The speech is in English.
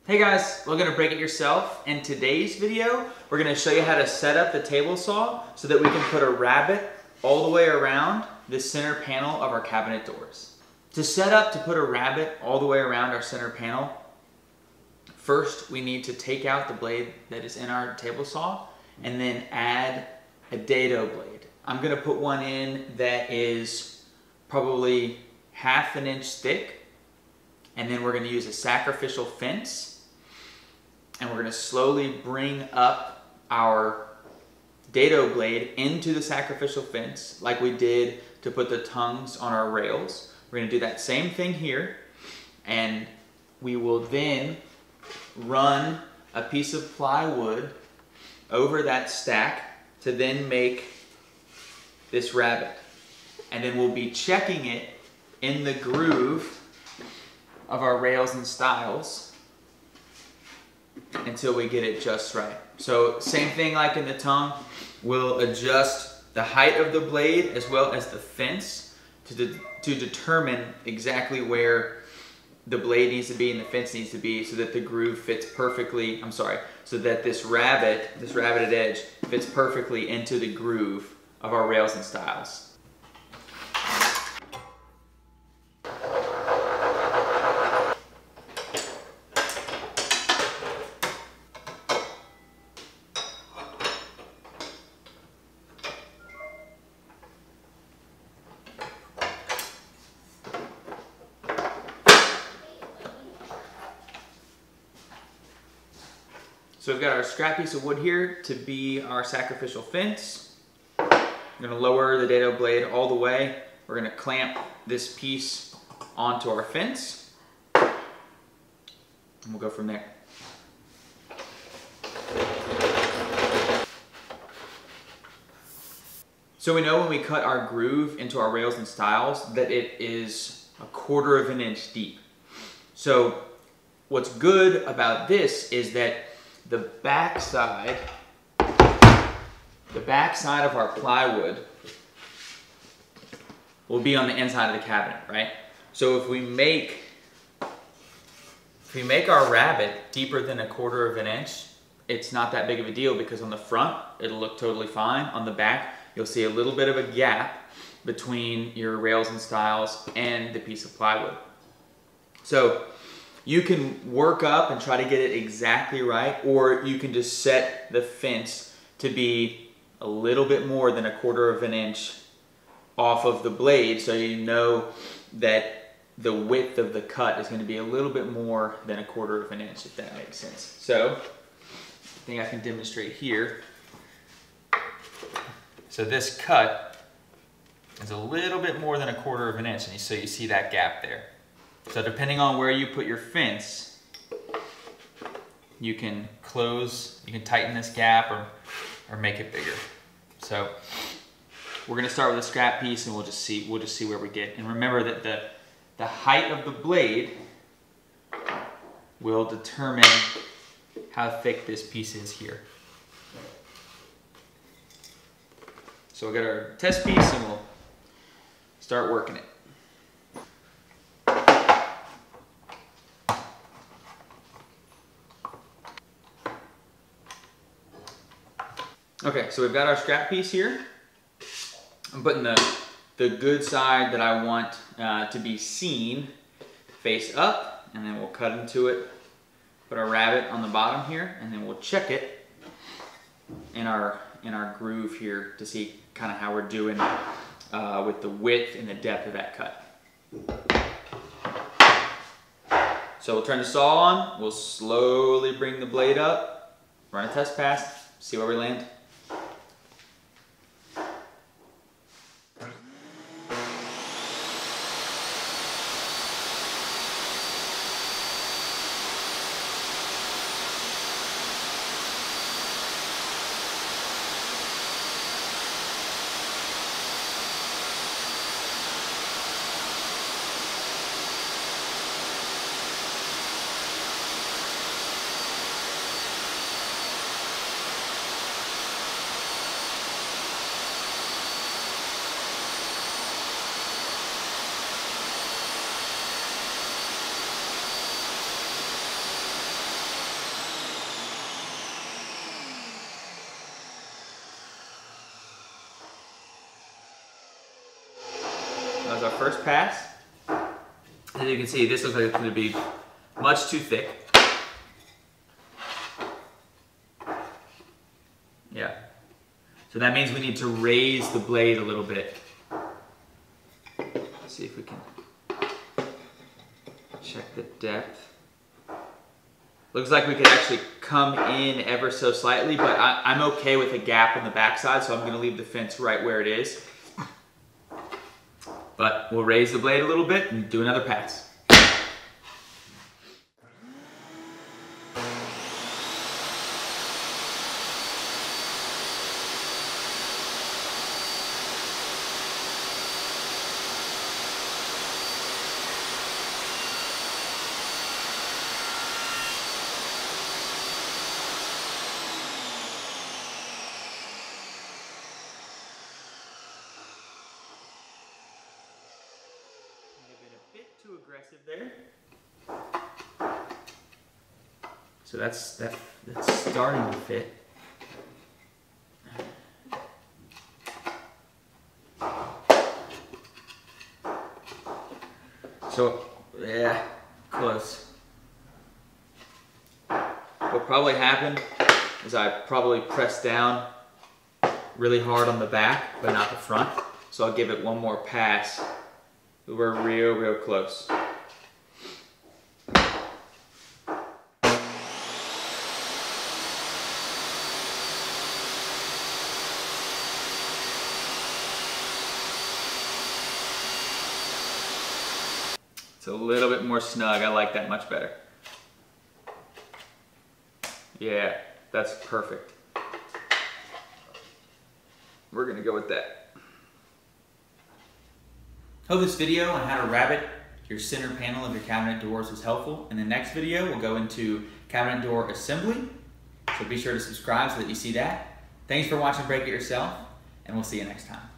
Hey guys, welcome to Break It Yourself. In today's video, we're going to show you how to set up the table saw so that we can put a rabbet all the way around the center panel of our cabinet doors. To set up to put a rabbet all the way around our center panel, first we need to take out the blade that is in our table saw and then add a dado blade. I'm going to put one in that is probably 1/2 inch thick, and then we're going to use a sacrificial fence. And we're going to slowly bring up our dado blade into the sacrificial fence like we did to put the tongues on our rails. We're going to do that same thing here, and we will then run a piece of plywood over that stack to then make this rabbet. And then we'll be checking it in the groove of our rails and stiles until we get it just right. So same thing like in the tongue, we'll adjust the height of the blade as well as the fence to determine exactly where the blade needs to be and the fence needs to be so that the groove fits perfectly, so that this rabbeted edge fits perfectly into the groove of our rails and stiles. So we've got our scrap piece of wood here to be our sacrificial fence. I'm going to lower the dado blade all the way. We're going to clamp this piece onto our fence, and we'll go from there. So we know when we cut our groove into our rails and stiles that it is 1/4 inch deep. So what's good about this is that the back side of our plywood will be on the inside of the cabinet, right? So if we make our rabbet deeper than 1/4 inch, it's not that big of a deal because on the front it'll look totally fine. On the back you'll see a little bit of a gap between your rails and stiles and the piece of plywood. So you can work up and try to get it exactly right, or you can just set the fence to be a little bit more than 1/4 inch off of the blade, so you know that the width of the cut is going to be a little bit more than 1/4 inch, if that makes sense. So I think I can demonstrate here. So this cut is a little bit more than 1/4 inch, and so you see that gap there. So depending on where you put your fence, you can tighten this gap or make it bigger. So we're going to start with a scrap piece, and we'll just see where we get. And remember that the height of the blade will determine how thick this piece is here. So we'll get our test piece and we'll start working it. Okay, so we've got our scrap piece here. I'm putting the good side that I want to be seen face up, and then we'll cut into it, put our rabbet on the bottom here, and then we'll check it in our groove here to see kind of how we're doing with the width and the depth of that cut. So we'll turn the saw on, we'll slowly bring the blade up, run a test pass, see where we land. That was our first pass. As you can see, this looks like it's going to be much too thick. Yeah. So that means we need to raise the blade a little bit. Let's see if we can check the depth. Looks like we could actually come in ever so slightly, but I'm okay with a gap on the backside, so I'm going to leave the fence right where it is. But we'll raise the blade a little bit and do another pass. Too aggressive there. So that's starting to fit. So yeah, close. What probably happened is I probably pressed down really hard on the back, but not the front. So I'll give it one more pass. We're real close. It's a little bit more snug. I like that much better. Yeah, that's perfect. We're gonna go with that. Hope this video on how to rabbet your center panel of your cabinet doors was helpful. In the next video, we'll go into cabinet door assembly. So be sure to subscribe so that you see that. Thanks for watching Break It Yourself, and we'll see you next time.